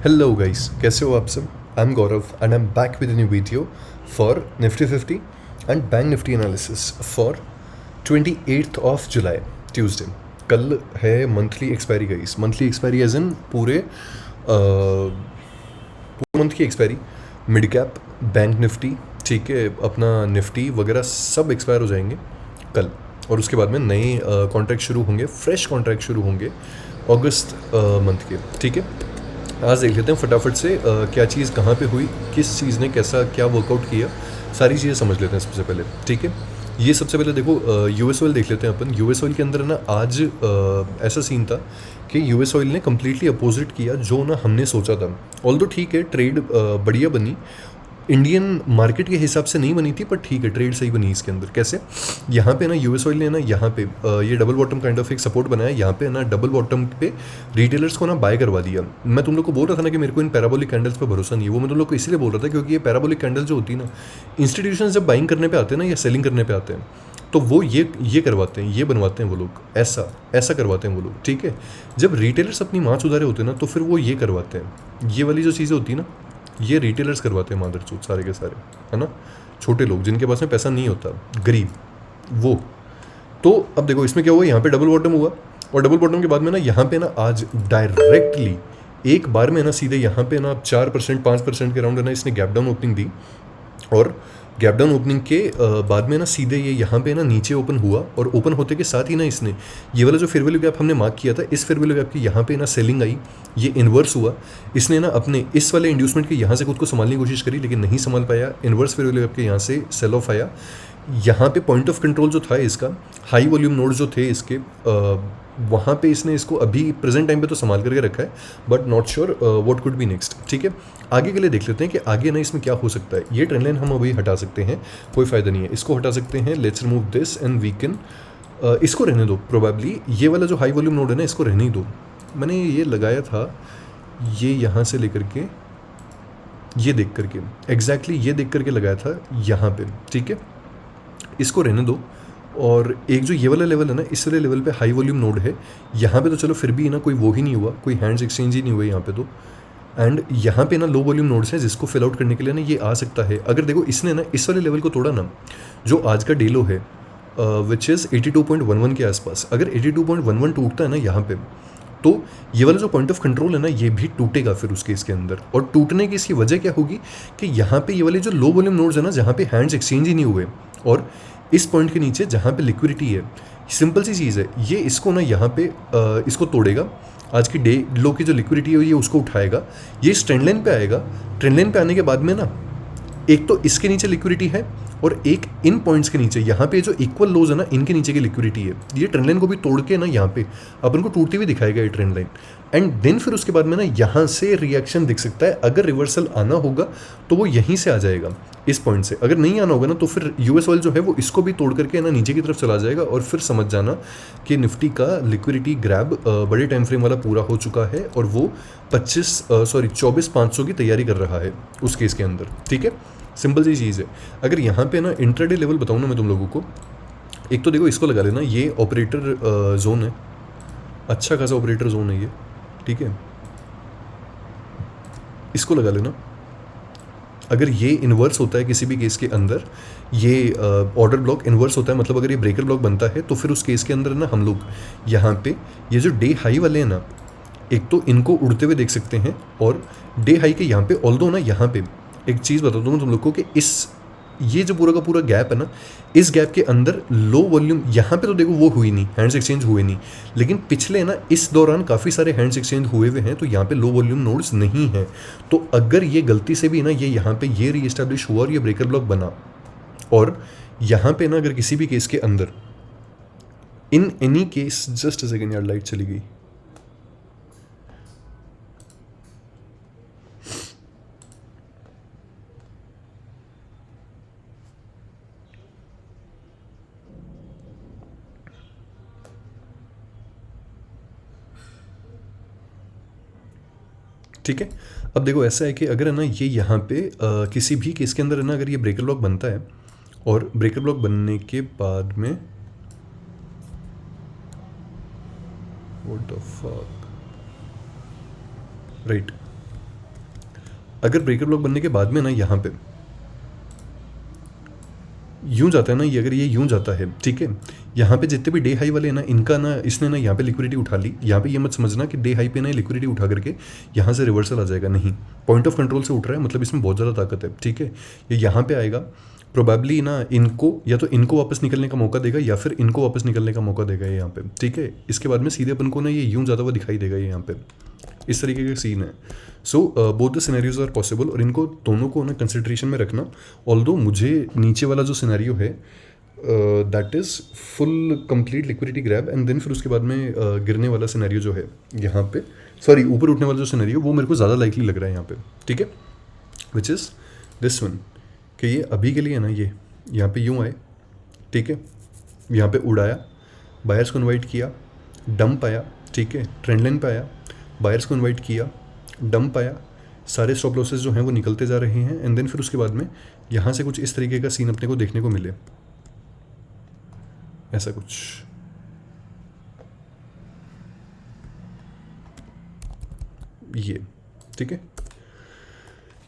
Hello guys, कैसे हो आप सब। I am Gaurav and I am back with new video for Nifty 50 and bank Nifty analysis for 28 Tuesday. कल है monthly expiry guys. Monthly expiry as in पूरे month की एक्सपायरी। मिड कैप, बैंक निफ्टी, ठीक है, अपना निफ्टी वगैरह सब एक्सपायर हो जाएंगे कल। और उसके बाद में नए कॉन्ट्रैक्ट शुरू होंगे, फ्रेश कॉन्ट्रैक्ट शुरू होंगे अगस्त मंथ के। ठीक है, आज देख लेते हैं फटाफट से क्या चीज़ कहाँ पे हुई, किस चीज़ ने कैसा क्या वर्कआउट किया, सारी चीज़ें समझ लेते हैं सबसे पहले। ठीक है, ये सबसे पहले देखो यूएस ऑयल देख लेते हैं अपन। यूएस ऑयल के अंदर ना आज ऐसा सीन था कि यूएस ऑयल ने कम्प्लीटली अपोजिट किया जो ना हमने सोचा था। ऑल दो ठीक है, ट्रेड बढ़िया बनी, इंडियन मार्केट के हिसाब से नहीं बनी थी, पर ठीक है ट्रेड सही बनी इसके अंदर। कैसे, यहाँ पे ना यूएस ऑयल ने ना यहाँ पे ये डबल बॉटम काइंड ऑफ एक सपोर्ट बनाया। यहाँ पे ना डबल बॉटम पे रिटेलर्स को ना बाय करवा दिया। मैं तुम लोग को बोल रहा था ना कि मेरे को इन पैराबोलिक कैंडल्स पे भरोसा नहीं है। वो मैं तुम लोग को इसलिए बोल रहा था क्योंकि ये पैराबोलिक कैंडल जो होती है ना, इंस्टीट्यूशन जब बाइंग करने पे आते हैं ना या सेलिंग करने पे आते हैं, तो वो ये करवाते हैं, ये बनवाते हैं वो लोग, ऐसा ऐसा करवाते हैं वो लोग। ठीक है, जब रिटेलर्स अपनी माँ सुधारे होते हैं ना, तो फिर वो ये करवाते हैं। ये वाली जो चीज़ें होती है ना, ये रिटेलर्स करवाते हैं मादरचोद सारे के सारे, है ना। छोटे लोग जिनके पास में पैसा नहीं होता, गरीब, वो। तो अब देखो इसमें क्या हुआ, यहाँ पे डबल बॉटम हुआ, और डबल बॉटम के बाद में ना यहाँ पे ना आज डायरेक्टली एक बार में ना सीधे यहाँ पे ना 4% 5% के राउंड है ना इसने गैप डाउन ओपनिंग दी। और गैप डाउन ओपनिंग के बाद में ना सीधे ये यहाँ पे ना नीचे ओपन हुआ, और ओपन होते के साथ ही ना इसने ये वाला जो फेयर वैल्यू गैप हमने मार्क किया था, इस फेयर वैल्यू गैप की यहाँ पे ना सेलिंग आई, ये इन्वर्स हुआ। इसने ना अपने इस वाले इंड्यूसमेंट के यहाँ से खुद को संभालने की कोशिश करी, लेकिन नहीं संभाल पाया। इन्वर्स फेयर वैल्यू गैप के यहाँ से सेल ऑफ आया। यहाँ पे पॉइंट ऑफ कंट्रोल जो था इसका, हाई वॉल्यूम नोड जो थे इसके, वहाँ पे इसने इसको अभी प्रेजेंट टाइम पे तो संभाल करके रखा है, but not sure what could be next. ठीक है, आगे के लिए देख लेते हैं कि आगे ना इसमें क्या हो सकता है। ये ट्रेंड लाइन हम अभी हटा सकते हैं, कोई फ़ायदा नहीं है, इसको हटा सकते हैं। Let's remove this and we can इसको रहने दो। प्रोबेबली ये वाला जो हाई वॉल्यूम नोड है ना, इसको रहने ही दो। मैंने ये लगाया था, ये यहाँ से लेकर के ये देख करके, एग्जैक्टली ये देख करके लगाया था यहाँ पे। ठीक है, इसको रहने दो। और एक जो ये वाला लेवल है ना, इस वाले लेवल पे हाई वॉल्यूम नोड है, यहाँ पे तो चलो फिर भी ना कोई वो ही नहीं हुआ, कोई हैंड्स एक्सचेंज ही नहीं हुए यहाँ पे तो। एंड यहाँ पे ना लो वॉल्यूम नोड्स हैं जिसको फिल आउट करने के लिए ना ये आ सकता है। अगर देखो इसने ना इस वाले लेवल को तोड़ा ना, जो आज का डेलो है विच इज़ 82.11 के आसपास, अगर 82.11 टूटता है ना यहाँ पे, तो ये वाला जो पॉइंट ऑफ कंट्रोल है ना, ये भी टूटेगा फिर उसके इसके अंदर। और टूटने की इसकी वजह क्या होगी कि यहाँ पे ये वाले जो लो वॉल्यूम नोड्स है ना, जहाँ पे हैंड्स एक्सचेंज ही नहीं हुए, और इस पॉइंट के नीचे जहाँ पे लिक्विडिटी है, सिंपल सी चीज़ है, ये इसको ना यहाँ पे इसको तोड़ेगा। आज की डे लो की जो लिक्विडिटी है ये उसको उठाएगा, ये इस ट्रेंड लाइन पे आएगा। ट्रेंड लाइन पे आने के बाद में ना, एक तो इसके नीचे लिक्विडिटी है, और एक इन पॉइंट्स के नीचे यहाँ पे जो इक्वल लोज है ना, इनके नीचे की लिक्विडिटी है। ये ट्रेंड लाइन को भी तोड़ के ना यहाँ पे अपन को टूटती हुई दिखाएगा ये ट्रेंड लाइन। एंड देन फिर उसके बाद में ना यहाँ से रिएक्शन दिख सकता है। अगर रिवर्सल आना होगा तो वो यहीं से आ जाएगा, इस पॉइंट से। अगर नहीं आना होगा ना, तो फिर यूएस ऑयल जो है वो इसको भी तोड़ करके ना नीचे की तरफ चला जाएगा। और फिर समझ जाना कि निफ्टी का लिक्विडिटी ग्रैब बड़े टाइम फ्रेम वाला पूरा हो चुका है, और वो 24,500 की तैयारी कर रहा है उस केस के अंदर। ठीक है, सिंपल सी चीज़ है। अगर यहाँ पे ना इंट्राडे लेवल बताऊँ ना मैं तुम लोगों को, एक तो देखो इसको लगा लेना, ये ऑपरेटर जोन है, अच्छा खासा ऑपरेटर जोन है ये। ठीक है, इसको लगा लेना। अगर ये इन्वर्स होता है किसी भी केस के अंदर, ये ऑर्डर ब्लॉक इन्वर्स होता है, मतलब अगर ये ब्रेकर ब्लॉक बनता है, तो फिर उस केस के अंदर ना हम लोग यहाँ पे ये जो डे हाई वाले हैं ना, एक तो इनको उड़ते हुए देख सकते हैं। और डे हाई के यहाँ पे ऑल्दो ना, यहाँ पे एक चीज़ बता दूँ तुम लोग को कि ये जो पूरा का पूरा गैप है ना, इस गैप के अंदर लो वॉल्यूम यहाँ पे तो देखो वो हुई नहीं, हैंड्स एक्सचेंज हुए नहीं, लेकिन पिछले ना इस दौरान काफ़ी सारे हैंड्स एक्सचेंज हुए हुए हैं, तो यहाँ पे लो वॉल्यूम नोड्स नहीं हैं। तो अगर ये गलती से भी ना ये यहाँ पे ये रीएस्टैब्लिश हुआ और ये ब्रेकर ब्लॉक बना, और यहाँ पे ना अगर किसी भी केस के अंदर, in any case, just a second यार, लाइट चली गई। ठीक है, अब देखो ऐसा है कि अगर है ना ये यहाँ पे किसी भी केस के अंदर है ना, अगर ये ब्रेकर ब्लॉक बनता है, और ब्रेकर ब्लॉक बनने के बाद में, व्हाट द फक, राइट, अगर ब्रेकर ब्लॉक बनने के बाद में ना यहाँ पे यूं जाता है ना, ये अगर ये यूं जाता है, ठीक है, यहाँ पे जितने भी डे हाई वाले हैं ना, इनका ना इसने ना यहाँ पे लिक्विडिटी उठा ली। यहाँ पे ये मत समझना कि डे हाई पे ना लिक्विडिटी उठा करके यहाँ से रिवर्सल आ जाएगा, नहीं, पॉइंट ऑफ कंट्रोल से उठ रहा है, मतलब इसमें बहुत ज़्यादा ताकत है, ठीक है। ये यहाँ पे आएगा प्रोबेबली ना, इनको या तो इनको वापस निकलने का मौका देगा या फिर इनको वापस निकलने का मौका देगा ये यहाँ पे, ठीक है। इसके बाद में सीधे अपन को ना ये यूं जाता हुआ दिखाई देगा ये यहाँ पे, इस तरीके का सीन है। So both the scenarios are possible, और इनको दोनों को ना कंसिडरेशन में रखना। ऑल्दो मुझे नीचे वाला जो सिनेरियो है that is full complete liquidity grab, and then फिर उसके बाद में गिरने वाला सिनेरियो जो है यहाँ पे, सॉरी ऊपर उठने वाला जो सिनेरियो, वो मेरे को ज़्यादा लाइकली लग रहा है यहाँ पे, ठीक है, विच इज़ दिस वन, कि ये अभी के लिए ना ये यहाँ पे यूँ आए, ठीक है, यहाँ पे उड़ाया, बायर्स को इन्वाइट किया, डंप आया, ठीक है, ट्रेंड लाइन पे आया, बायर्स को इन्वाइट किया, डंप आया, सारे स्टॉप लॉसेस जो हैं वो निकलते जा रहे हैं, एंड देन फिर उसके बाद में यहाँ से कुछ इस तरीके का सीन अपने को देखने को मिले, ऐसा कुछ। ये ठीक है,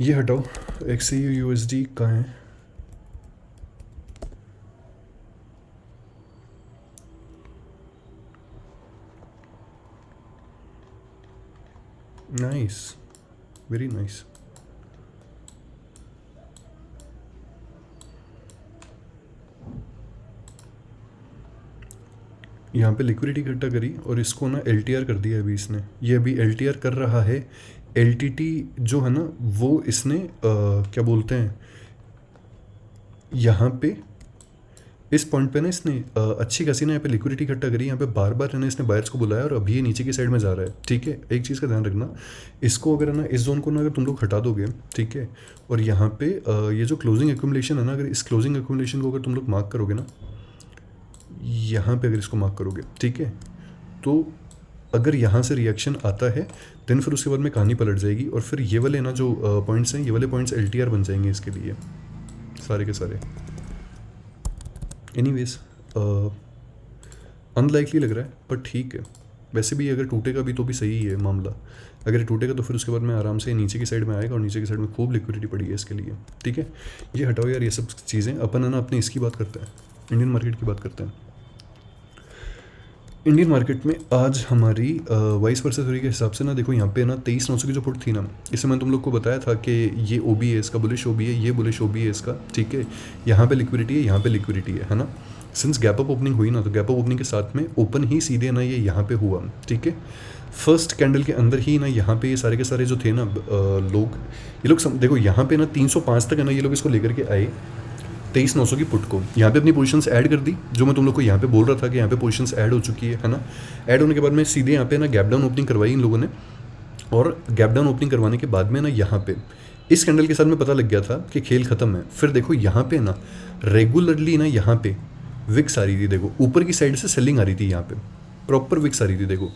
ये हटाओ, XAU/USD कहाँ है, नाइस, वेरी नाइस। यहाँ पे लिक्विडिटी इकट्ठा करी और इसको ना LTR कर दिया अभी इसने, ये अभी LTR कर रहा है। LTT जो है ना वो इसने क्या बोलते हैं, यहाँ पे इस पॉइंट पे ना इसने अच्छी खासी ना यहाँ पे लिक्विडिटी इकट्ठा करी, यहाँ पे बार बार ना इसने बायर्स को बुलाया और अभी ये नीचे की साइड में जा रहा है, ठीक है। एक चीज़ का ध्यान रखना, इसको अगर ना इस जोन को ना अगर तुम लोग हटा दोगे, ठीक है, और यहाँ पे ये जो क्लोजिंग एक्यूमुलेशन है ना, अगर इस क्लोजिंग एक्यूमुलेशन को अगर तुम लोग मार्क करोगे ना, यहाँ पे अगर इसको मार्क करोगे, ठीक है, तो अगर यहाँ से रिएक्शन आता है देन फिर उसके बाद में कहानी पलट जाएगी, और फिर ये वाले ना जो पॉइंट्स हैं, ये वाले पॉइंट्स LTR बन जाएंगे इसके लिए सारे के सारे। एनीवेज अनलाइकली लग रहा है पर ठीक है, वैसे भी अगर टूटेगा भी तो भी सही है मामला, अगर टूटेगा तो फिर उसके बाद में आराम से नीचे की साइड में आएगा, और नीचे की साइड में खूब लिक्विडिटी पड़ी है इसके लिए, ठीक है। ये हटाओ यार ये सब चीज़ें, अपन है ना अपने इसकी बात करते हैं, इंडियन मार्केट की बात करते हैं। इंडियन मार्केट में आज हमारी वाइस वर्सा थ्योरी के हिसाब से ना देखो, यहाँ पे ना 23,900 की जो पुट थी ना, इससे मैंने तुम लोग को बताया था कि ये OB है इसका, बुलिश OB है, ये बुलिश OB है इसका, ठीक है। यहाँ पे लिक्विडिटी है, यहाँ पे लिक्विडिटी है ना। सिंस गैप अप ओपनिंग हुई ना, तो गैप अप ओपनिंग के साथ में ओपन ही सीधे ना ये यहाँ पे हुआ, ठीक है। फर्स्ट कैंडल के अंदर ही ना यहाँ पे ये सारे के सारे जो थे ना लोग, ये लोग देखो यहाँ पे ना 305 तक है ना, ये लोग इसको लेकर के आए 23,900 की पुट को, यहाँ पे अपनी पोजीशंस ऐड कर दी, जो मैं तुम लोग को यहाँ पे बोल रहा था कि यहाँ पे पोजीशंस ऐड हो चुकी है ना। ऐड होने के बाद में सीधे यहाँ पे ना गैप डाउन ओपनिंग करवाई इन लोगों ने, और गैप डाउन ओपनिंग करवाने के बाद में ना यहाँ पे इस कैंडल के साथ में पता लग गया था कि खेल खत्म है। फिर देखो यहाँ पे ना रेगुलरली ना यहाँ पे विक्स आ रही थी, देखो ऊपर की साइड से सेलिंग आ रही थी, यहाँ पे प्रॉपर विक्स आ रही थी, देखो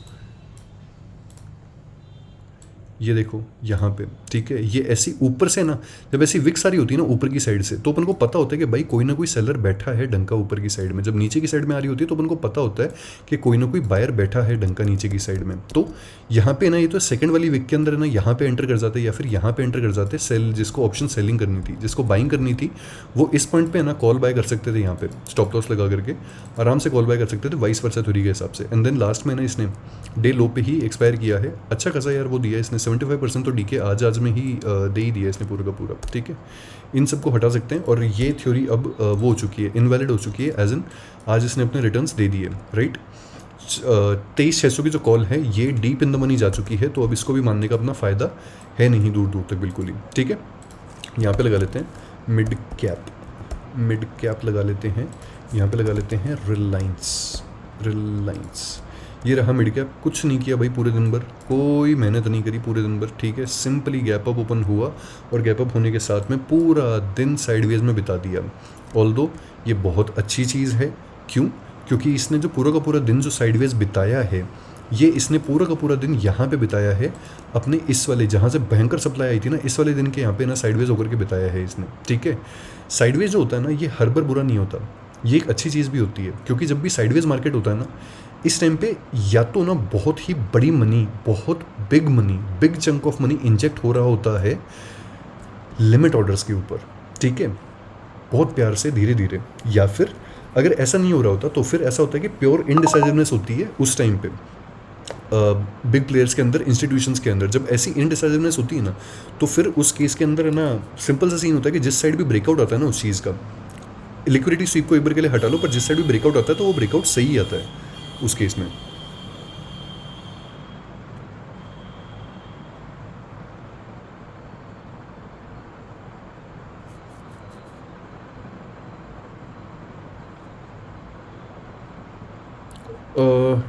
ये देखो यहाँ पे, ठीक है। ये ऐसी ऊपर से ना जब ऐसी विक्स आ रही होती है ना ऊपर की साइड से, तो अपन को पता होता है कि भाई कोई ना कोई सेलर बैठा है डंका ऊपर की साइड में। जब नीचे की साइड में आ रही होती है तो अपन को पता होता है कि कोई ना कोई बायर बैठा है डंका नीचे की साइड में। तो यहाँ पे ना ये तो सेकंड वाली विक के अंदर ना यहाँ पे एंटर कर जाते या फिर यहाँ पे एंटर कर जाते सेल, जिसको ऑप्शन सेलिंग करनी थी, जिसको बाइंग करनी थी, वो इस पॉइंट पे ना कॉल बाय कर सकते थे, यहाँ पे स्टॉप लॉस लगा करके आराम से कॉल बाय कर सकते थे वाइस वर्सा थ्योरी के हिसाब से। एंड देन लास्ट में ना इसने डे लो पे ही एक्सपायर किया है, अच्छा खासा यार वो दिया इसने 75% तो डीके आज में ही दे ही दिया इसने पूरा का पूरा, ठीक है। इन सबको हटा सकते हैं, और ये थ्योरी अब वो हो चुकी है, इनवैलिड हो चुकी है, एज इन आज इसने अपने रिटर्न्स दे दिए, राइट। 23,600 की जो कॉल है ये डीप इन द मनी जा चुकी है, तो अब इसको भी मानने का अपना फ़ायदा है नहीं दूर दूर तक बिल्कुल ही, ठीक है। यहाँ पे लगा लेते हैं मिड कैप लगा लेते हैं, यहाँ पे लगा लेते हैं रिलायंस। ये रहा मिड कैप, कुछ नहीं किया भाई पूरे दिन भर, कोई मेहनत नहीं करी पूरे दिन भर, ठीक है। सिंपली गैप अप ओपन हुआ और गैप अप होने के साथ में पूरा दिन साइडवेज में बिता दिया। ऑल्दो ये बहुत अच्छी चीज़ है, क्यों? क्योंकि इसने जो पूरा का पूरा दिन जो साइडवेज बिताया है, ये इसने पूरा का पूरा दिन यहाँ पे बिताया है, अपने इस वाले जहाँ से भयंकर सप्लाई आई थी ना, इस वाले दिन के यहाँ पे ना साइडवेज होकर के बिताया है इसने, ठीक है। साइडवेज जो होता है ना, ये हर बार बुरा नहीं होता, ये एक अच्छी चीज़ भी होती है, क्योंकि जब भी साइडवेज मार्केट होता है ना, इस टाइम पे या तो ना बहुत ही बड़ी मनी, बहुत big chunk of money inject हो रहा होता है लिमिट ऑर्डर्स के ऊपर, ठीक है, बहुत प्यार से धीरे धीरे। या फिर अगर ऐसा नहीं हो रहा होता तो फिर ऐसा होता है कि प्योर इनडिसाइजिवनेस होती है उस टाइम पे बिग प्लेयर्स के अंदर, इंस्टीट्यूशंस के अंदर। जब ऐसी इनडिसाइजिवनेस होती है ना, तो फिर उस केस के अंदर है ना, सिंपल सा सीन होता है कि जिस साइड भी ब्रेकआउट आता है ना उस चीज़ का, लिक्विडिटी स्वीप को एक बार के लिए हटा लो, पर जिस साइड भी ब्रेकआउट आता है तो वो ब्रेकआउट सही आता है उस केस में।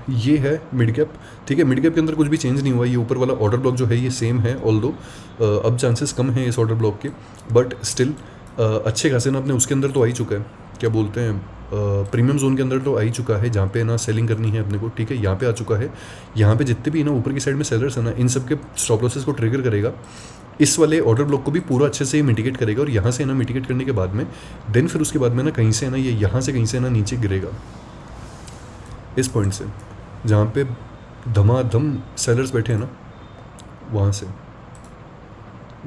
ये है मिड कैप, ठीक है। मिड कैप के अंदर कुछ भी चेंज नहीं हुआ, ये ऊपर वाला ऑर्डर ब्लॉक जो है ये सेम है, ऑल्दो अब चांसेस कम हैं इस ऑर्डर ब्लॉक के, बट स्टिल अच्छे खासे ना अपने उसके अंदर तो आ ही चुका है, क्या बोलते हैं, प्रीमियम जोन के अंदर तो आ ही चुका है, जहाँ पे ना सेलिंग करनी है अपने को, ठीक है, यहाँ पे आ चुका है। यहाँ पे जितने भी ना ऊपर की साइड में सेलर्स है ना, इन सब के स्टॉप लॉसेस को ट्रिगर करेगा, इस वाले ऑर्डर ब्लॉक को भी पूरा अच्छे से मिटिगेट करेगा, और यहाँ से ना मिटिगेट करने के बाद में देन फिर उसके बाद में ना कहीं से ना ये यहाँ से कहीं से ना नीचे गिरेगा इस पॉइंट से, जहाँ पे धमाधम सेलर्स बैठे हैं ना, वहाँ से,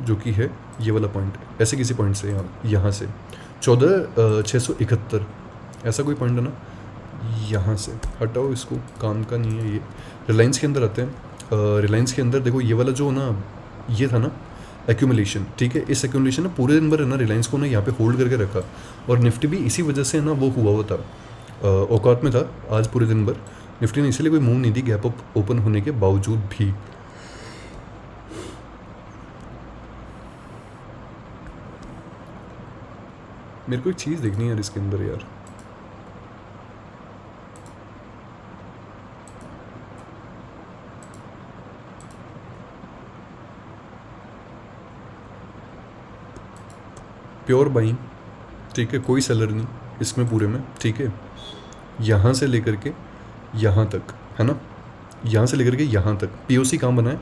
जो कि है ये वाला पॉइंट, ऐसे किसी पॉइंट से यहाँ से 14,671 ऐसा कोई पॉइंट है ना, यहाँ से हटाओ इसको, काम का नहीं है ये। रिलायंस के अंदर आते हैं। रिलायंस के अंदर देखो ये वाला जो ना, ये था ना एक्यूमुलेशन, ठीक है, इस एक्यूमुलेशन ने पूरे दिन भर है ना रिलायंस को ना यहाँ पे होल्ड करके रखा, और निफ्टी भी इसी वजह से ना वो हुआ था, औकात में था आज पूरे दिन भर। निफ्टी ने इसलिए कोई मूव नहीं दी गैप अप ओपन होने के बावजूद भी। मेरे को एक चीज़ देखनी है यार इसके अंदर यार, प्योर बाइंग, ठीक है, कोई सेलर नहीं इसमें पूरे में, ठीक है, यहाँ से लेकर के यहाँ तक है ना, यहाँ से लेकर के यहाँ तक पीओसी कहाँ बना है,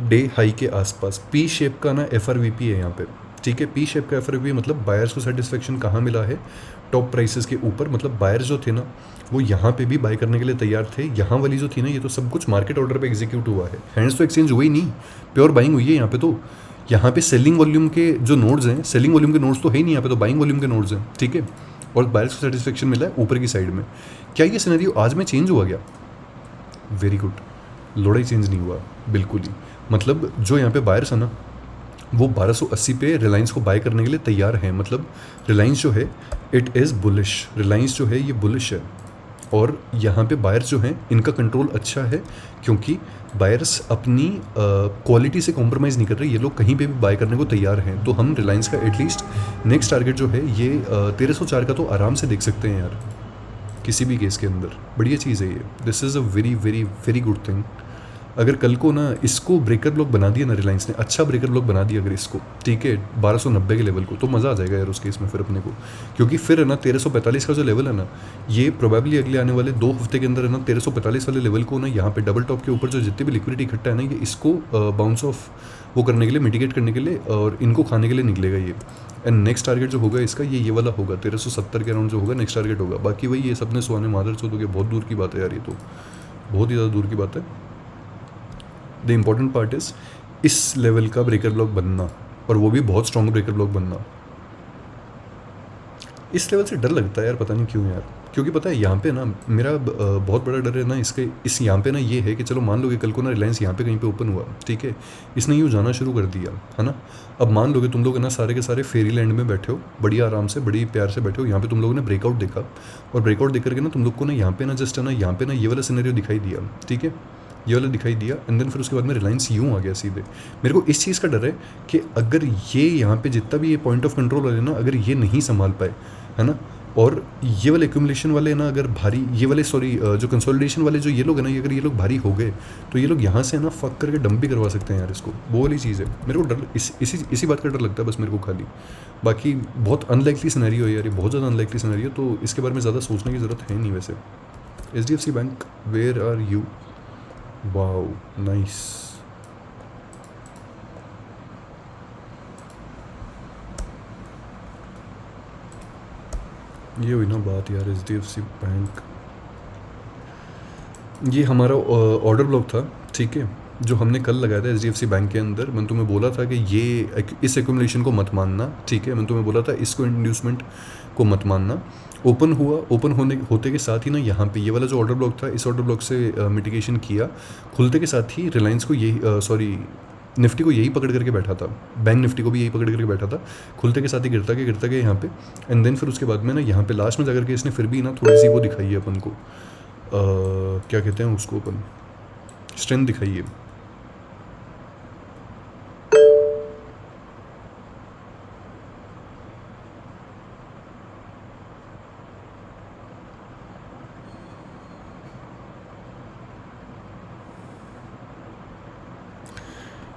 डे हाई के आसपास, पी शेप का ना एफआरवीपी है यहाँ पे, ठीक है, पी शेप का एफआरवीपी मतलब बायर्स को सेटिस्फेक्शन कहाँ मिला है, टॉप प्राइसेस के ऊपर, मतलब बायर्स जो थे ना वो यहाँ पे भी बाय करने के लिए तैयार थे। यहाँ वाली जो थी ना, ये तो सब कुछ मार्केट ऑर्डर पे एग्जीक्यूट हुआ है, हैंड्स तो एक्सचेंज हुई नहीं, प्योर बाइंग हुई है यहाँ पे। तो यहाँ पे सेलिंग वॉल्यूम के जो नोड्स हैं, सेलिंग वॉल्यूम के नोड्स तो है ही नहीं यहाँ पे, तो बाइंग वॉल्यूम के नोड्स हैं, ठीक है, और बायर्स को सेटिस्फेक्शन मिला है ऊपर की साइड में। क्या ये सिनेरियो आज में चेंज हुआ गया? वेरी गुड, लोड़ा ही चेंज नहीं हुआ बिल्कुल ही। मतलब जो यहाँ पे बायर्स है ना, वो 1280 पे रिलायंस को बाय करने के लिए तैयार हैं। मतलब रिलायंस जो है इट इज़ बुलिश, रिलायंस जो है ये बुलिश है, और यहाँ पे बायर्स जो हैं इनका कंट्रोल अच्छा है, क्योंकि बायर्स अपनी क्वालिटी से कॉम्प्रोमाइज़ नहीं कर रहे, ये लोग कहीं पे भी बाय करने को तैयार हैं। तो हम रिलायंस का एटलीस्ट नेक्स्ट टारगेट जो है ये 1304 का तो आराम से देख सकते हैं यार, किसी भी केस के अंदर। बढ़िया चीज़ है ये, this is a very very very good thing. अगर कल को ना इसको ब्रेकर ब्लॉक बना दिया ना रिलायंस ने, अच्छा ब्रेकर ब्लॉक बना दिया अगर इसको, ठीक है, 1290 के लेवल को, तो मज़ा आ जाएगा यार उस केस में फिर अपने को। क्योंकि फिर है ना 1345 का जो लेवल है ना, ये प्रोबेबली अगले आने वाले 2 हफ्ते के अंदर है ना 1345 वाले लेवल को ना, यहाँ पे डबल टॉप के ऊपर जो जितनी भी लिक्विडिटी इकट्ठा है ना, ये इसको बाउंस ऑफ वो करने के लिए, मिटिगेट करने के लिए, और इनको खाने के लिए निकलेगा ये। एंड नेक्स्ट टारगेट जो होगा इसका ये वाला होगा, 1370 के अराउंड जो होगा नेक्स्ट टारगेट होगा। बाकी वही ये सपने सुहाने मादर चौधो के, बहुत दूर की बात है यार, ये तो बहुत ही ज़्यादा दूर की बात है। द इम्पॉर्टेंट पार्ट इज़ इस लेवल का ब्रेकर ब्लॉक बनना, और वो भी बहुत स्ट्रॉन्ग ब्रेकर ब्लॉक बनना। इस लेवल से डर लगता है यार, पता नहीं क्यों यार, क्योंकि पता है यहाँ पे ना मेरा बहुत बड़ा डर है ना इसके, इस यहाँ पे ना ये है कि चलो मान लो कि कल को ना रिलायंस यहाँ पे कहीं पे ओपन हुआ, ठीक है, इसने यूँ जाना शुरू कर दिया है ना। अब मान लो कि तुम लोग है ना सारे के सारे फेरी लैंड में बैठे हो, बढ़िया आराम से बड़ी प्यार से बैठे हो, यहाँ पे तुम लोगों ने ब्रेकआउट देखा, और ब्रेकआउट देख करके ना तुम लोग को ना यहाँ पे ना जस्ट है ना, यहाँ पे ना ये वाला सिनेरियो दिखाई दिया, ठीक है, ये वाला दिखाई दिया, एंड देन फिर उसके बाद में रिलायंस यूँ आ गया सीधे। मेरे को इस चीज़ का डर है कि अगर ये यहाँ पे जितना भी ये पॉइंट ऑफ कंट्रोल वाले ना, अगर ये नहीं संभाल पाए, है ना, और ये वाले एक्यूमुलेशन वाले ना अगर भारी, ये वाले सॉरी जो कंसोलिडेशन वाले जो ये लोग हैं ना, अगर ये लोग भारी हो गए तो ये लोग यहाँ से ना फक करके डंप भी करवा सकते हैं यार इसको। वो वाली चीज़ है, मेरे को डर इसी बात का डर लगता है बस मेरे को खाली। बाकी बहुत अनलाइकली सिनेरियो है यार, ये बहुत ज़्यादा अनलाइकली सिनेरियो, तो इसके बारे में ज़्यादा सोचने की ज़रूरत है नहीं। वैसे HDFC bank, where are you? Wow nice. ये हुई ना बात यार, HDFC बैंक, ये हमारा ऑर्डर ब्लॉक था, ठीक है, जो हमने कल लगाया था HDFC बैंक के अंदर, मैंने तुम्हें बोला था कि ये इस एक्यूमुलेशन को मत मानना, ठीक है। मैंने तुम्हें बोला था इसको इंड्यूसमेंट को मत मानना। ओपन हुआ, ओपन होते के साथ ही ना यहाँ पे ये वाला जो ऑर्डर ब्लॉक था, इस ऑर्डर ब्लॉक से मिटिगेशन किया। खुलते के साथ ही रिलायंस को यही निफ्टी को यही पकड़ करके बैठा था, बैंक निफ्टी को भी यही पकड़ करके बैठा था। खुलते के साथ ही गिरता गया यहाँ पे, एंड देन फिर उसके बाद में ना यहाँ पे लास्ट में जाकर के इसने फिर भी ना थोड़ी सी वो दिखाई है अपन को, क्या कहते हैं उसको, अपन स्ट्रेंथ दिखाई है।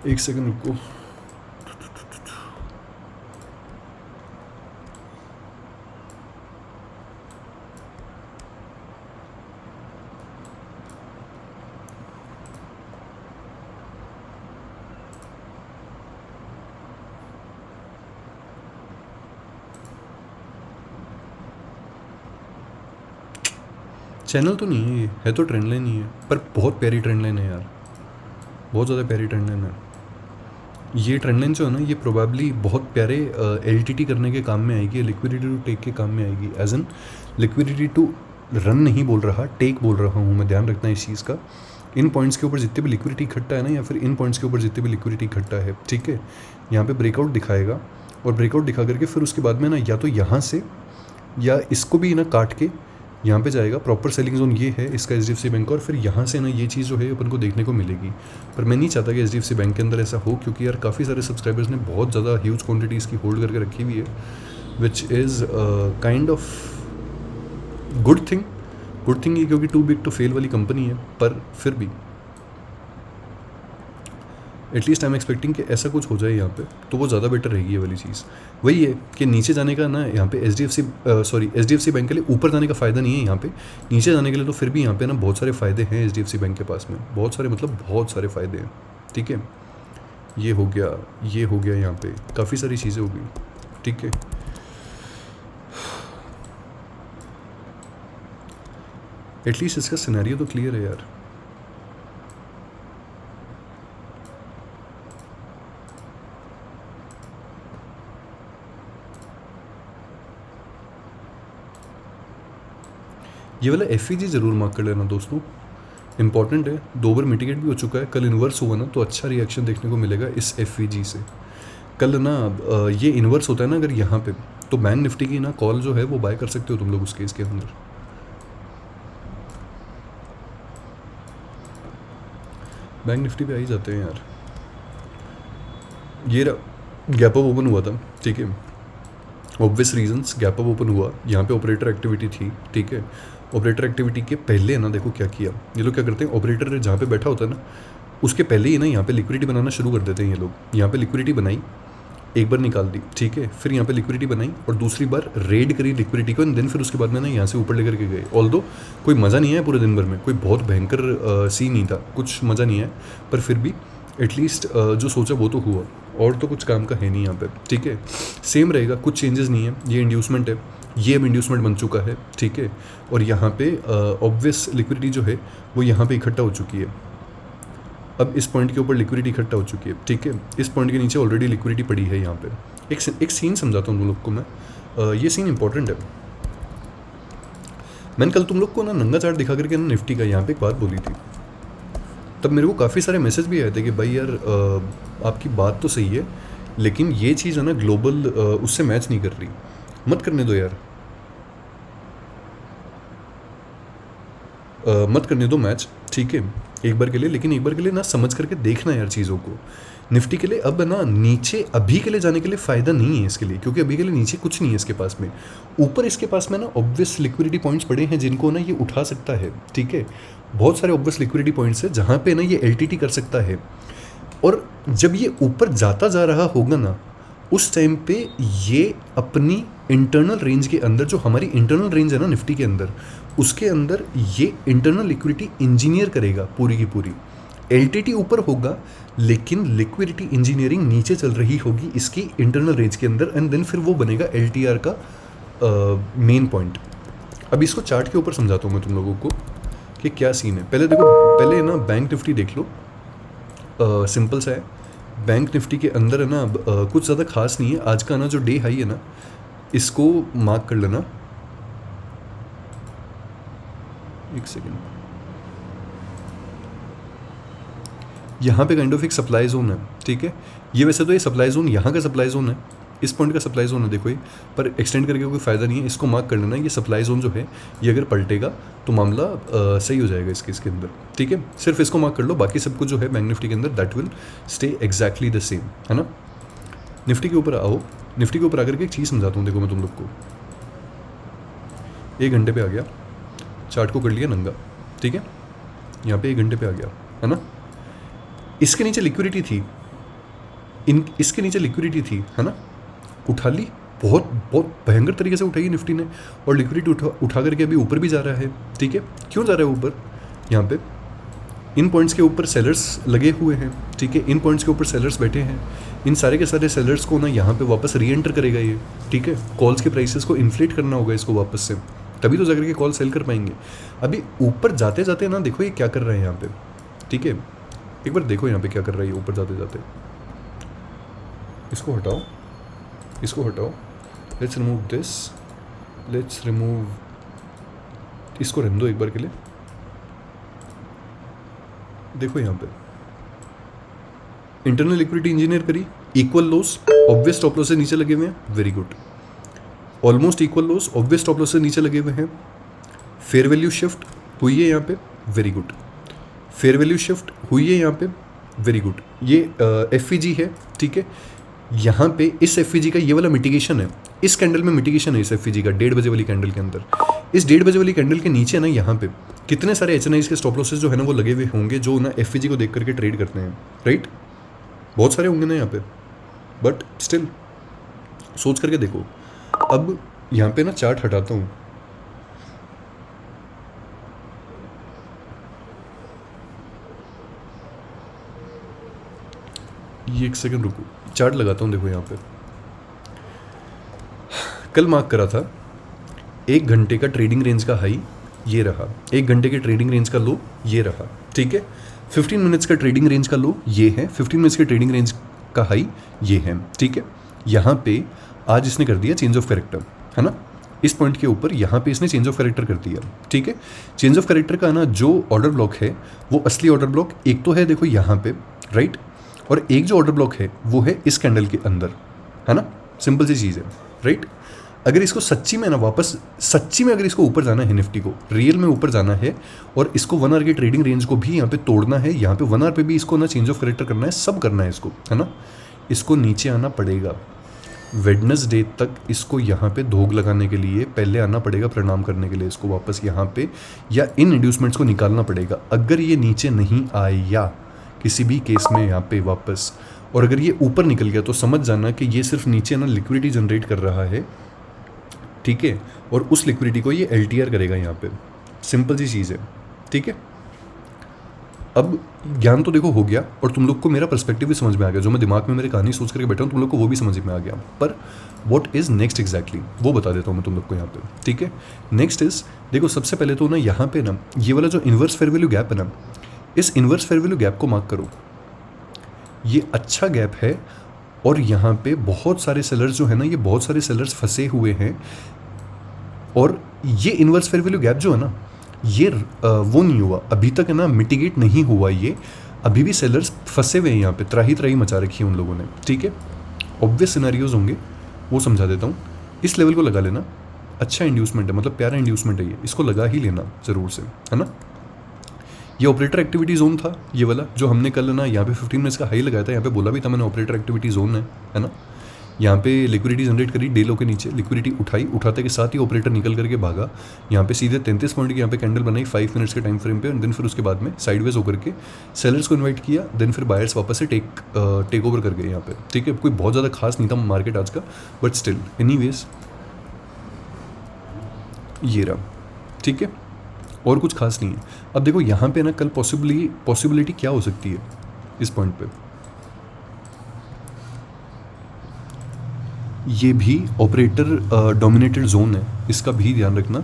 एक सेकंड रुको। चैनल तो नहीं है, ये है तो ट्रेंड लाइन ही है, पर बहुत प्यारी ट्रेंड लाइन है यार, बहुत ज़्यादा प्यारी ट्रेंड लाइन है। ये ट्रेंड लाइन जो है ना, ये प्रोबेबली बहुत प्यारे LTT करने के काम में आएगी, लिक्विडिटी टू टेक के काम में आएगी। As an liquidity to run नहीं बोल रहा, टेक बोल रहा हूँ मैं, ध्यान रखना इस चीज़ का। इन पॉइंट्स के ऊपर जितने भी लिक्विडिटी इकट्ठा है ना, या फिर इन पॉइंट्स के ऊपर जितने भी लिक्विडिटी इकट्ठा है, ठीक है, यहाँ पे ब्रेकआउट दिखाएगा, और ब्रेकआउट दिखा करके फिर उसके बाद में ना या तो यहाँ से या इसको भी ना काट के यहाँ पे जाएगा। प्रॉपर सेलिंग जोन ये है इसका HDFC बैंक का, और फिर यहाँ से ना ये चीज़ जो है अपन को देखने को मिलेगी। पर मैं नहीं चाहता कि HDFC बैंक के अंदर ऐसा हो, क्योंकि यार काफ़ी सारे सब्सक्राइबर्स ने बहुत ज़्यादा ह्यूज क्वांटिटी इसकी होल्ड करके रखी हुई है, which is kind of good thing ये, क्योंकि टू बिग टू फेल वाली कंपनी है। पर फिर भी एटलीस्ट आई एम एक्सपेक्टिंग कि ऐसा कुछ हो जाए यहाँ पे, तो वो ज़्यादा बेटर रहेगी ये वाली चीज़। वही है कि नीचे जाने का ना यहाँ पे HDFC बैंक के लिए ऊपर जाने का फ़ायदा नहीं है यहाँ पे, नीचे जाने के लिए तो फिर भी यहाँ पे ना बहुत सारे फ़ायदे हैं HDFC बैंक के पास में, बहुत सारे, मतलब बहुत सारे फ़ायदे हैं, ठीक है। ये हो गया यहाँ पे, काफ़ी सारी चीज़ें हो गई, ठीक है। एटलीस्ट इसका सिनेरियो तो क्लियर है यार। ये वाला FEG ज़रूर मार्क कर लेना दोस्तों, इंपॉर्टेंट है। 2 बार मिटिगेट भी हो चुका है, कल इन्वर्स हुआ ना तो अच्छा रिएक्शन देखने को मिलेगा इस FEG से। कल ना ये इन्वर्स होता है ना अगर यहाँ पे, तो बैंक निफ्टी की ना कॉल जो है वो बाय कर सकते हो तुम लोग उसके इसके अंदर। बैंक निफ्टी पे आ ही जाते हैं यार। ये गैप अप ओपन हुआ था, ठीक है, obvious reasons gap up open हुआ, यहाँ पे ऑपरेटर एक्टिविटी थी, ठीक है। ऑपरेटर एक्टिविटी के पहले ना देखो क्या किया ये लोग, क्या करते हैं, ऑपरेटर जहाँ पे बैठा होता है ना उसके पहले ही ना यहाँ पे लिक्विडिटी बनाना शुरू कर देते हैं ये लोग। यहाँ पे लिक्विडिटी बनाई, एक बार निकाल दी, ठीक है, फिर यहाँ पे लिक्विडिटी बनाई और दूसरी बार रेड करी लिक्विडिटी को, एंड देन फिर उसके बाद में ना यहाँ से ऊपर लेकर के गए। ऑल्दो कोई मज़ा नहीं आया पूरे दिन भर में, कोई बहुत भयंकर सीन नहीं था, कुछ मज़ा नहीं आया, पर फिर भी एटलीस्ट जो सोचा वो तो हुआ, और तो कुछ काम का है नहीं यहाँ पे, ठीक है। सेम रहेगा, कुछ चेंजेस नहीं है। ये इंड्यूसमेंट है, ये अब इंड्यूसमेंट बन चुका है, ठीक है, और यहाँ पे ऑब्वियस लिक्विडिटी जो है वो यहाँ पे इकट्ठा हो चुकी है। अब इस पॉइंट के ऊपर लिक्विडिटी इकट्ठा हो चुकी है, ठीक है, इस पॉइंट के नीचे ऑलरेडी लिक्विडिटी पड़ी है यहाँ पे। एक सीन समझाता हूँ तुम लोग को मैं, ये सीन इंपॉर्टेंट है। मैंने कल तुम लोग को ना नंगा चार्ट दिखा करके ना निफ्टी का यहाँ पे एक बात बोली थी, तब मेरे को काफ़ी सारे मैसेज भी आए थे कि भाई यार आपकी बात तो सही है, लेकिन ये चीज़ है ना ग्लोबल उससे मैच नहीं कर रही, मत करने दो यार, मत करने दो मैच, ठीक है, एक बार के लिए। लेकिन एक बार के लिए ना समझ करके देखना यार चीज़ों को। निफ्टी के लिए अब ना नीचे अभी के लिए जाने के लिए फ़ायदा नहीं है इसके लिए, क्योंकि अभी के लिए नीचे कुछ नहीं है इसके पास में। ऊपर इसके पास में ना ऑब्वियस लिक्विडिटी पॉइंट्स पड़े हैं जिनको ना ये उठा सकता है, ठीक है, बहुत सारे ऑब्वियस लिक्विडिटी पॉइंट्स है जहाँ पे ना ये LTT कर सकता है। और जब ये ऊपर जाता जा रहा होगा ना उस टाइम पे ये अपनी इंटरनल रेंज के अंदर, जो हमारी इंटरनल रेंज है ना निफ्टी के अंदर, उसके अंदर ये इंटरनल लिक्विडिटी इंजीनियर करेगा पूरी की पूरी। LTT ऊपर होगा लेकिन लिक्विडिटी इंजीनियरिंग नीचे चल रही होगी इसकी इंटरनल रेंज के अंदर, एंड देन फिर वो बनेगा LTR का मेन पॉइंट। अब इसको चार्ट के ऊपर समझाता हूँ मैं तुम लोगों को कि क्या सीन है। पहले देखो, पहले ना बैंक निफ्टी देख लो, सिंपल सा है। बैंक निफ्टी के अंदर है ना कुछ ज़्यादा खास नहीं है। आज का ना जो डे हाई है ना, इसको मार्क कर लेना। एक सेकेंड, यहाँ पे काइंड ऑफ एक सप्लाई जोन है, ठीक है। ये वैसे तो ये सप्लाई जोन यहाँ का सप्लाई जोन है, इस पॉइंट का सप्लाई जोन है देखो ये, पर एक्सटेंड करके कोई फ़ायदा नहीं है। इसको मार्क कर लेना, ये सप्लाई जोन जो है ये अगर पलटेगा तो मामला सही हो जाएगा इसके अंदर, ठीक है। सिर्फ इसको मार्क कर लो, बाकी सब कुछ जो है बैंक निफ्टी के अंदर that will stay exactly the same, है ना। निफ्टी के ऊपर आओ, निफ्टी के ऊपर आकर के एक चीज़ समझाता हूँ। देखो मैं तुम लोग को 1 घंटे पे आ गया, चार्ट को कर लिया नंगा, ठीक है। यहाँ पे 1 घंटे पे आ गया, है ना। इसके नीचे लिक्विडिटी थी, इसके नीचे लिक्विडिटी थी, है ना। उठा ली, बहुत बहुत भयंकर तरीके से उठाई निफ्टी ने, और लिक्विडिटी उठा करके अभी ऊपर भी जा रहा है, ठीक है। क्यों जा रहा है ऊपर? यहाँ पे इन पॉइंट्स के ऊपर सेलर्स लगे हुए हैं, ठीक है। इन पॉइंट्स के ऊपर सेलर्स बैठे हैं। इन सारे के सारे सेलर्स को ना यहाँ पे वापस री एंटर करेगा ये, ठीक है। कॉल्स के प्राइसेस को इन्फ्लेट करना होगा इसको वापस से, तभी तो जाकर के कॉल सेल कर पाएंगे। अभी ऊपर जाते जाते ना देखो ये क्या कर रहे हैं यहाँ पे, ठीक है। एक बार देखो यहाँ पे क्या कर रहा है ऊपर जाते जाते। इसको हटाओ, इसको हटाओ, let's remove this, let's remove, इसको रहने दो एक बार के लिए। देखो यहाँ पे इंटरनल लिक्विडिटी इंजीनियर करी, equal loss, obvious stop loss से नीचे लगे हुए हैं, very good. Almost equal loss, obvious stop loss से नीचे लगे हुए हैं। फेयर वैल्यू शिफ्ट हुई है यहाँ पे, very good. Fair value shift हुई है यहाँ पे, वेरी गुड। ये एफईजी है, ठीक है। यहाँ पे इस एफईजी का ये वाला मिटिगेशन है, इस कैंडल में मिटिगेशन है इस एफईजी का, 1:30 बजे वाली कैंडल के अंदर। इस 1:30 बजे वाली कैंडल के नीचे ना यहाँ पे कितने सारे एचएनआईज के स्टॉप लॉसेस जो है ना वो लगे हुए होंगे, जो ना एफईजी को देख करके ट्रेड करते हैं, राइट। बहुत सारे होंगे ना यहाँ पे, बट स्टिल सोच करके देखो। अब यहाँ पे ना चार्ट हटाता हूँ, ये एक सेकंड रुको, चार्ट लगाता हूँ। देखो यहाँ पे कल मार्क करा था 1 घंटे का ट्रेडिंग रेंज का हाई ये रहा, 1 घंटे के ट्रेडिंग रेंज का लो ये रहा, ठीक है। 15 मिनट्स का ट्रेडिंग रेंज का लो ये है, 15 मिनट्स के ट्रेडिंग रेंज का हाई ये है, ठीक है। यहाँ पे आज इसने कर दिया चेंज ऑफ कैरेक्टर, है ना। इस पॉइंट के ऊपर यहाँ पे इसने चेंज ऑफ कैरेक्टर कर दिया, ठीक है। चेंज ऑफ कैरेक्टर का ना जो ऑर्डर ब्लॉक है वो असली ऑर्डर ब्लॉक एक तो है देखो यहाँ पे, राइट, और एक जो ऑर्डर ब्लॉक है वो है इस कैंडल के अंदर, है ना। सिंपल सी चीज़ है, राइट। अगर इसको सच्ची में ना वापस, सच्ची में अगर इसको ऊपर जाना है, निफ्टी को रियल में ऊपर जाना है, और इसको 1 आवर की ट्रेडिंग रेंज को भी यहाँ पे तोड़ना है, यहाँ पे 1 आवर पे भी इसको ना चेंज ऑफ कैरेक्टर करना है, सब करना है इसको, है ना। इसको नीचे आना पड़ेगा, वेडनेसडे तक इसको यहाँ पे धोख लगाने के लिए पहले आना पड़ेगा, प्रणाम करने के लिए इसको वापस यहाँ पे, या इन इंड्यूसमेंट्स को निकालना पड़ेगा। अगर ये नीचे नहीं आया किसी भी केस में यहाँ पे वापस, और अगर ये ऊपर निकल गया तो समझ जाना कि ये सिर्फ नीचे ना लिक्विडिटी जनरेट कर रहा है, ठीक है। और उस लिक्विडिटी को ये LTR करेगा यहाँ पे, सिंपल सी चीज़ है, ठीक है। अब ज्ञान तो देखो हो गया, और तुम लोग को मेरा पर्सपेक्टिव भी समझ में आ गया, जो मैं दिमाग में मेरी कहानी सोच करके बैठा हूँ तुम लोग को वो भी समझ में आ गया। पर व्हाट इज़ नेक्स्ट एग्जैक्टली वो बता देता हूँ मैं तुम लोग को यहाँ पे, ठीक है। नेक्स्ट इज़ देखो, सबसे पहले तो ना यहाँ पे ना ये वाला जो इन्वर्स फेयर वैल्यू गैप है ना, इस इन्वर्स फेयर वैल्यू गैप को मार्क करो, ये अच्छा गैप है। और यहाँ पे बहुत सारे सेलर्स जो है ना, ये बहुत सारे सेलर्स फंसे हुए हैं, और ये इन्वर्स फेयर वैल्यू गैप जो है ना, ये वो नहीं हुआ अभी तक, है ना, मिटिगेट नहीं हुआ ये, अभी भी सेलर्स फंसे हुए हैं यहाँ पे, त्राही त्राही मचा रखी है उन लोगों ने, ठीक है। ऑब्वियस सिनेरियोज होंगे, वो समझा देता हूँ। इस लेवल को लगा लेना, अच्छा इंड्यूसमेंट है, मतलब प्यारा इंड्यूसमेंट है ये, इसको लगा ही लेना ज़रूर से, है ना। ये ऑपरेटर एक्टिविटी जोन था ये वाला, जो हमने कल ना यहाँ पे 15 मिनट्स का हाई लगाया था, यहाँ पे बोला भी था मैंने ऑपरेटर एक्टिविटी जोन है ना। यहाँ पे लिक्विडिटी जनरेट करी, डे लो के नीचे लिक्विडिटी उठाई, उठाते के साथ ही ऑपरेटर निकल करके भागा, यहाँ पे सीधे 33 पॉइंट की यहाँ पे कैंडल बनाई 5 मिनट्स के टाइम फ्रेम पे, और देन फिर उसके बाद में साइडवेज होकर के सेलर्स को इन्वाइट किया, देन फिर बायर्स वापस से टेक ओवर कर गए यहाँ पे, ठीक है। कोई बहुत ज़्यादा खास नहीं था मार्केट आज का, बट स्टिल एनीवेज ये रहा, ठीक है, और कुछ खास नहीं है। अब देखो यहाँ पे ना कल पॉसिबिलिटी क्या हो सकती है इस पॉइंट पे, ये भी ऑपरेटर डोमिनेटेड जोन है, इसका भी ध्यान रखना।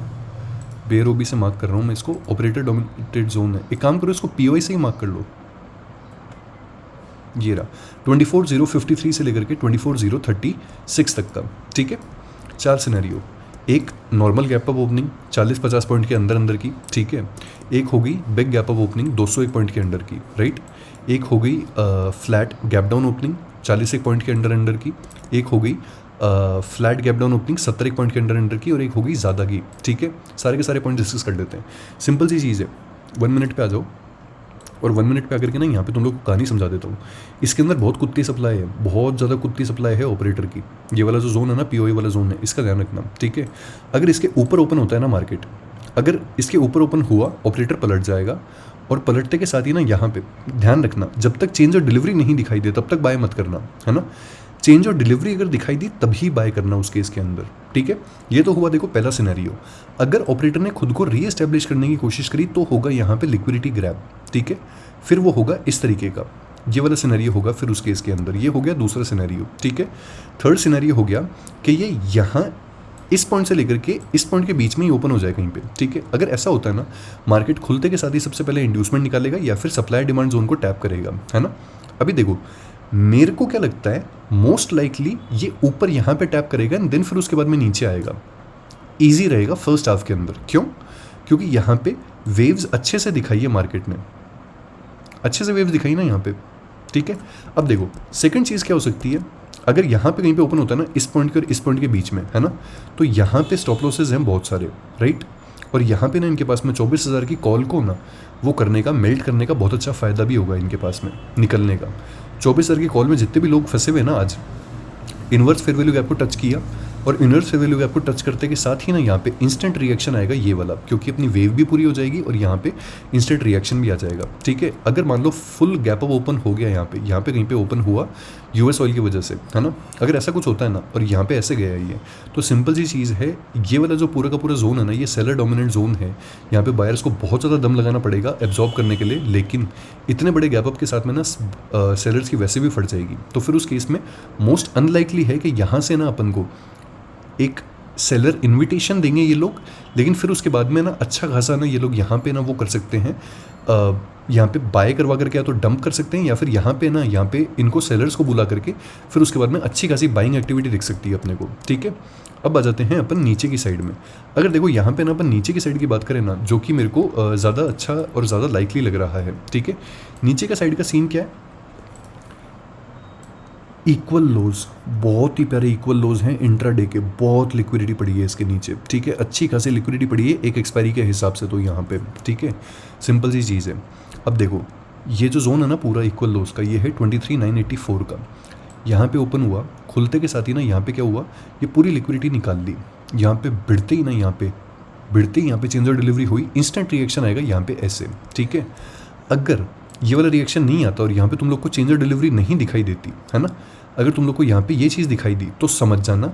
बेयर ओबी से मार्क कर रहा हूँ मैं इसको, ऑपरेटर डोमिनेटेड जोन है। एक काम करो, इसको POI से ही मार्क कर लो, ये रहा 24,053 से लेकर के 24,036 तक का, ठीक है। 4 सिनेरियो, एक normal gap up opening 40-50 point के अंदर अंदर की, ठीक है। एक हो गई big gap up opening 201 point के अंडर की, राइट। एक हो गई flat gap down opening 41 point के अंडर अंडर की। एक हो गई flat gap down opening 70 point के अंडर अंडर की। और एक हो गई ज़्यादा की, ठीक है। सारे के सारे पॉइंट डिस्कस कर लेते हैं। सिंपल सी चीज़ है, 1 मिनट पे आ जाओ और 1 मिनट पे आकर के ना यहाँ पे तुम लोग को कहानी समझा देता हूँ। इसके अंदर बहुत कुत्ती सप्लाई है, बहुत ज़्यादा कुत्ती सप्लाई है ऑपरेटर की। ये वाला जो जोन है ना, पीओई वाला जोन है, इसका ध्यान रखना, ठीक है। अगर इसके ऊपर ओपन होता है ना मार्केट, अगर इसके ऊपर ओपन हुआ, ऑपरेटर पलट जाएगा। और पलटते के साथ ही ना यहाँ पे ध्यान रखना, जब तक चेंज और डिलीवरी नहीं दिखाई दे तब तक बाय मत करना, है ना। चेंज और डिलीवरी अगर दिखाई दी तभी बाय करना उस केस के अंदर, ठीक है। ये तो हुआ देखो पहला सिनेरियो। अगर ऑपरेटर ने खुद को रीएस्टैब्लिश करने की कोशिश करी तो होगा यहाँ पे लिक्विडिटी ग्रैब, ठीक है। फिर वो होगा इस तरीके का, ये वाला सिनेरियो होगा फिर उस केस के अंदर। ये हो गया दूसरा सिनेरियो, ठीक है। थर्ड सिनेरियो हो गया कि ये यहाँ इस पॉइंट से लेकर के इस पॉइंट के बीच में ही ओपन हो जाए कहीं पे, ठीक है। अगर ऐसा होता है ना, मार्केट खुलते के साथ ही सबसे पहले इंड्यूसमेंट निकालेगा या फिर सप्लाई डिमांड जोन को टैप करेगा, है ना। अभी देखो मेरे को क्या लगता है, मोस्ट लाइकली ये ऊपर यहाँ पे टैप करेगा एंड देन फिर उसके बाद में नीचे आएगा। ईजी रहेगा फर्स्ट हाफ के अंदर। क्यों? क्योंकि यहाँ पे वेव्स अच्छे से दिखाई है, मार्केट ने अच्छे से वेव्स दिखाई ना यहाँ पे, ठीक है। अब देखो सेकंड चीज़ क्या हो सकती है, अगर यहाँ पे कहीं पे ओपन होता है ना इस पॉइंट के और इस पॉइंट के बीच में, है ना, तो यहाँ पे स्टॉप लॉसेज हैं बहुत सारे, राइट। और यहाँ पे ना इनके पास में 24,000 की कॉल को ना वो करने का, मेल्ट करने का बहुत अच्छा फ़ायदा भी होगा इनके पास में निकलने का। 24,000 की कॉल में जितने भी लोग फंसे हुए ना आज, इन्वर्स फेयर वैल्यू गैप को टच किया और इन्वर्स फेयर वैल्यू गैप को टच करते के साथ ही ना यहाँ पे इंस्टेंट रिएक्शन आएगा ये वाला, क्योंकि अपनी वेव भी पूरी हो जाएगी और यहाँ पे इंस्टेंट रिएक्शन भी आ जाएगा, ठीक है। अगर मान लो फुल गैप अप ओपन हो गया यहाँ पे कहीं पे ओपन हुआ यूएस ऑयल की वजह से, है ना, अगर ऐसा कुछ होता है ना और यहाँ पे ऐसे गया है ये, तो सिंपल सी चीज़ है, ये वाला जो पूरा का पूरा जोन है ना, ये सेलर डोमिनेंट जोन है। यहाँ पे बायर्स को बहुत ज़्यादा दम लगाना पड़ेगा एब्जॉर्ब करने के लिए, लेकिन इतने बड़े गैप अप के साथ में ना सेलर्स की वैसे भी फट जाएगी। तो फिर उस केस में मोस्ट अनलाइकली है कि यहाँ से ना अपन को एक सेलर इनविटेशन देंगे ये लोग, लेकिन फिर उसके बाद में ना अच्छा खासा ना ये लोग यहाँ पे ना वो कर सकते हैं, यहाँ पे बाय करवा करके या तो डंप कर सकते हैं, या फिर यहाँ पे इनको सेलर्स को बुला करके फिर उसके बाद में अच्छी खासी बाइंग एक्टिविटी दिख सकती है अपने को, ठीक है। अब आ जाते हैं अपन नीचे की साइड में। अगर देखो यहाँ पे ना अपन नीचे की साइड की बात करें ना, जो कि मेरे को ज़्यादा अच्छा और ज़्यादा लाइकली लग रहा है, ठीक है। नीचे का साइड का सीन क्या है, इक्वल लोज, बहुत ही प्यारे इक्वल लोज हैं इंट्राडे के, बहुत लिक्विडिटी पड़ी है इसके नीचे, ठीक है। अच्छी खासी लिक्विडिटी पड़ी है एक एक्सपायरी के हिसाब से तो यहाँ पे, ठीक है। सिंपल सी चीज़ है। अब देखो ये जो जोन है ना पूरा इक्वल लोज का, ये है 23,984 का। यहाँ पे ओपन हुआ, खुलते के साथ ही ना यहाँ पे क्या हुआ, ये पूरी लिक्विडिटी निकाल ली। यहाँ पे भिड़ते ही ना यहाँ पे चेंज और डिलीवरी हुई, इंस्टेंट रिएक्शन आएगा यहाँ पे ऐसे, ठीक है। अगर ये वाला रिएक्शन नहीं आता और यहाँ पे तुम लोग को चेंज और डिलीवरी नहीं दिखाई देती, है ना, अगर तुम लोग को यहाँ पे ये चीज़ दिखाई दी तो समझ जाना,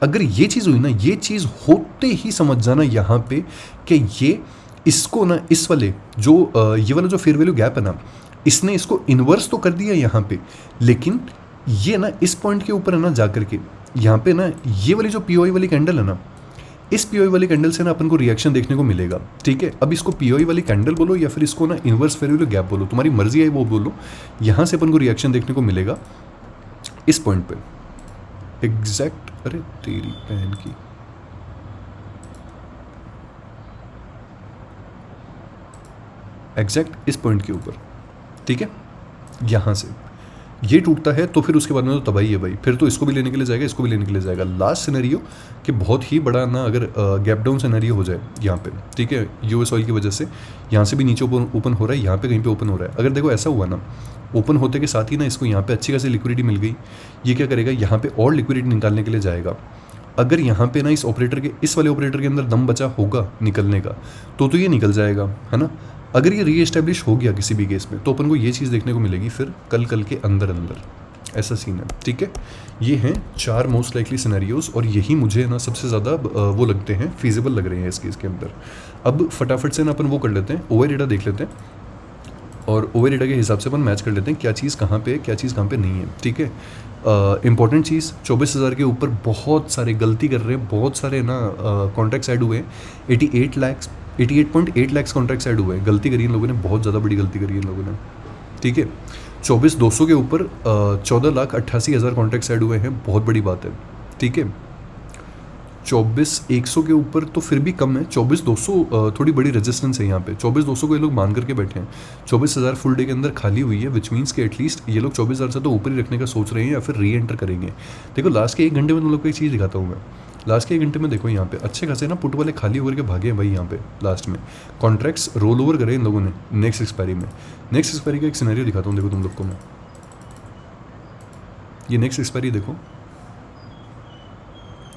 अगर ये चीज़ हुई ना, ये चीज़ होते ही समझ जाना यहाँ पे कि ये इसको ना इस वाले जो ये वाला जो फेयर वैल्यू गैप है ना, इसने इसको इन्वर्स तो कर दिया यहाँ पे, लेकिन ये ना इस पॉइंट के ऊपर है ना जाकर के यहाँ पे ना ये वाली जो पीओई वाली कैंडल है ना, इस पीओई वाली कैंडल से ना अपन को रिएक्शन देखने को मिलेगा, ठीक है। अब इसको पीओई वाली कैंडल बोलो या फिर इसको ना इन्वर्स फेयर वैल्यू गैप बोलो, तुम्हारी मर्जी है वो बोलो। यहाँ से अपन को रिएक्शन देखने को मिलेगा इस पॉइंट पे एग्जैक्ट, अरे तेरी बहन की, एग्जैक्ट इस पॉइंट के ऊपर, ठीक है। यहाँ से ये टूटता है तो फिर उसके बाद में तो तबाही है भाई, फिर तो इसको भी लेने के लिए जाएगा, इसको भी लेने के लिए जाएगा। लास्ट सिनेरियो कि बहुत ही बड़ा ना अगर गैप डाउन सिनेरियो हो जाए यहाँ पे, ठीक है, यूएस ऑयल की वजह से यहाँ से भी नीचे ओपन हो रहा है, यहाँ पे कहीं पे ओपन हो रहा है। अगर देखो ऐसा हुआ ना, ओपन होते के साथ ही ना इसको यहाँ पे अच्छी खासी लिक्विडिटी मिल गई, ये क्या करेगा, यहाँ पे और लिक्विडिटी निकालने के लिए जाएगा। अगर यहाँ पे ना इस ऑपरेटर के, इस वाले ऑपरेटर के अंदर दम बचा होगा निकलने का, तो ये निकल जाएगा, है ना। अगर ये रीएस्टैब्लिश हो गया किसी भी केस में तो अपन को ये चीज़ देखने को मिलेगी फिर कल के अंदर ऐसा सीन है, ठीक है। ये हैं 4 मोस्ट लाइकली सिनेरियोज और यही मुझे ना सबसे ज़्यादा वो लगते हैं, फीजिबल लग रहे हैं इस केस के अंदर। अब फटाफट से ना अपन वो कर लेते हैं, ओवर डेटा देख लेते हैं और ओवर डेटा के हिसाब से अपन मैच कर लेते हैं क्या चीज़ कहाँ पे है, क्या चीज़ कहाँ पे नहीं है, ठीक है। इंपॉर्टेंट चीज़ 24,000 के ऊपर बहुत सारे गलती कर रहे हैं, बहुत सारे ना कॉन्ट्रैक्ट्स ऐड हुए हैं। 88.8 लाख कॉन्ट्रैक्ट्स ऐड हुए हैं, गलती करी इन लोगों ने, बहुत ज़्यादा बड़ी गलती करी इन लोगों ने, ठीक है। 24,200 के ऊपर 14,88,000 कॉन्ट्रैक्ट्स ऐड हुए हैं, बहुत बड़ी बात है, ठीक है। 24,100 के ऊपर तो फिर भी कम है, 24,200 थोड़ी बड़ी रेजिस्टेंस है यहाँ पे। 24,200 को ये लोग मान करके बैठे हैं, 24,000 फुल डे के अंदर खाली हुई है, विच मीन्स कि एटलीस्ट ये लोग 24,000 से तो ऊपर ही रखने का सोच रहे हैं या फिर री एंटर करेंगे। देखो लास्ट के 1 घंटे में तुम लोग को एक चीज़ दिखाता हूँ मैं। लास्ट के 1 घंटे में देखो यहाँ पे अच्छे खासे ना पुट वाले खाली होकर के भागे हैं भाई। यहाँ पे लास्ट में कॉन्ट्रैक्ट्स रोल ओवर करे इन लोगों ने नेक्स्ट एक्सपायरी में। नेक्स्ट एक्सपायरी का एक सिनेरियो दिखाता हूँ, देखो तुम लोग को मैं। ये नेक्स्ट एक्सपायरी देखो,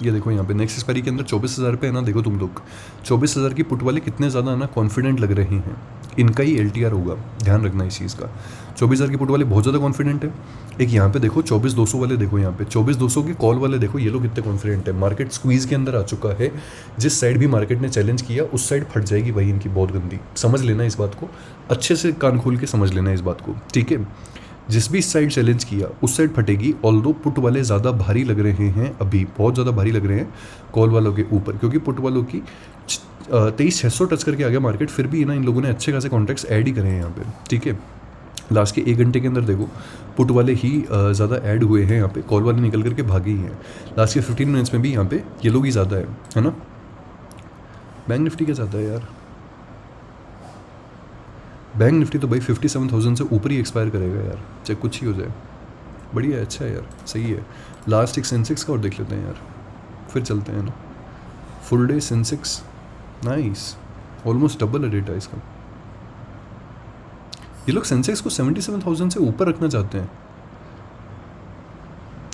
ये देखो यहाँ पे नेक्स्ट एक्सपायरी के अंदर 24,000 पे है ना। देखो तुम लोग 24,000 की पुट वाले कितने ज़्यादा ना कॉन्फिडेंट लग रहे हैं, इनका ही LTR होगा, ध्यान रखना इस चीज़ का। 24,000 की पुट वाले बहुत ज़्यादा कॉन्फिडेंट है। एक यहाँ पे देखो 24,200 वाले, देखो यहाँ पे 24,200 की कॉल वाले, देखो ये लोग कितने कॉन्फिडेंट है। मार्केट स्क्वीज़ के अंदर आ चुका है, जिस साइड भी मार्केट ने चैलेंज किया उस साइड फट जाएगी भाई इनकी, बहुत गंदी। समझ लेना इस बात को, अच्छे से कान खोल के समझ लेना इस बात को, ठीक है। जिस भी साइड चैलेंज किया उस साइड फटेगी। ऑल्दो पुट वाले ज़्यादा भारी लग रहे हैं, अभी बहुत ज़्यादा भारी लग रहे हैं कॉल वालों के ऊपर, क्योंकि पुट वालों की 23,600 टच करके आ गया मार्केट, फिर भी ना इन लोगों ने अच्छे खासे कॉन्ट्रैक्ट्स ऐड ही करे हैं यहाँ पे, ठीक है। लास्ट के 1 घंटे के अंदर देखो पुट वाले ही ज़्यादा ऐड हुए हैं यहाँ पे, कॉल वाले निकल करके भागे ही हैं। लास्ट के 15 मिनट्स में भी यहाँ पे ये लोग ही ज़्यादा है ना। बैंक निफ्टी क्या ज़्यादा है यार, बैंक निफ्टी तो भाई 57,000 से ऊपर ही एक्सपायर करेगा यार, चाहे कुछ ही हो जाए। बढ़िया है, अच्छा है यार, सही है। लास्ट एक सेंसेक्स का और देख लेते हैं यार, फिर चलते हैं ना। Full day Sensex nice, almost double है डेटा इसका। ये लोग सेंसेक्स को 77,000 से ऊपर रखना चाहते हैं,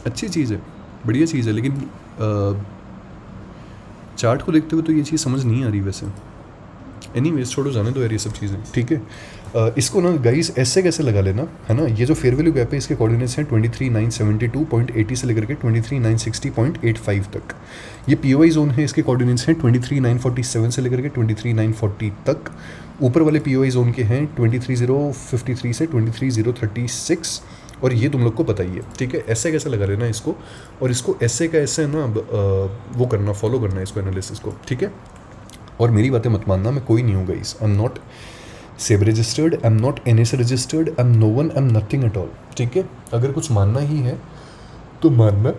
अच्छी चीज़ है, बढ़िया चीज़ है, लेकिन चार्ट को देखते हुए तो ये चीज़ समझ नहीं आ रही वैसे। एनीवेज छोड़ो, जाने दो यार ये सब चीज़ें, ठीक है। इसको ना गाइस ऐसे कैसे लगा लेना है ना। ये जो फेयर वैल्यू गैप है इसके कोऑर्डिनेट्स हैं 23,972.80 से लेकर के 23,960.85 तक। ये POI जोन है, इसके कोऑर्डिनेट्स हैं 23,947 से लेकर के 23,940 तक। ऊपर वाले POI जोन के हैं 23,053 से 23,036, और ये तुम लोग को पता ही है, ठीक है। ऐसे कैसे लगा लेना इसको, और इसको ऐसे का ऐसे ना वो करना, फॉलो करना है इसको, एनालिसिस को, ठीक है। और मेरी बातें मत मानना, मैं कोई नहीं हूँ guys, I am not SEBI registered, I am not NSE registered, I am no one, I am nothing at all, ठीक है। अगर कुछ मानना ही है तो मानना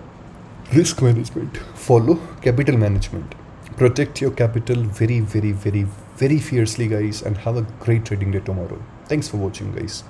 risk management, follow capital management, protect your capital very very very very fiercely guys, and have a great trading day tomorrow. Thanks for watching guys.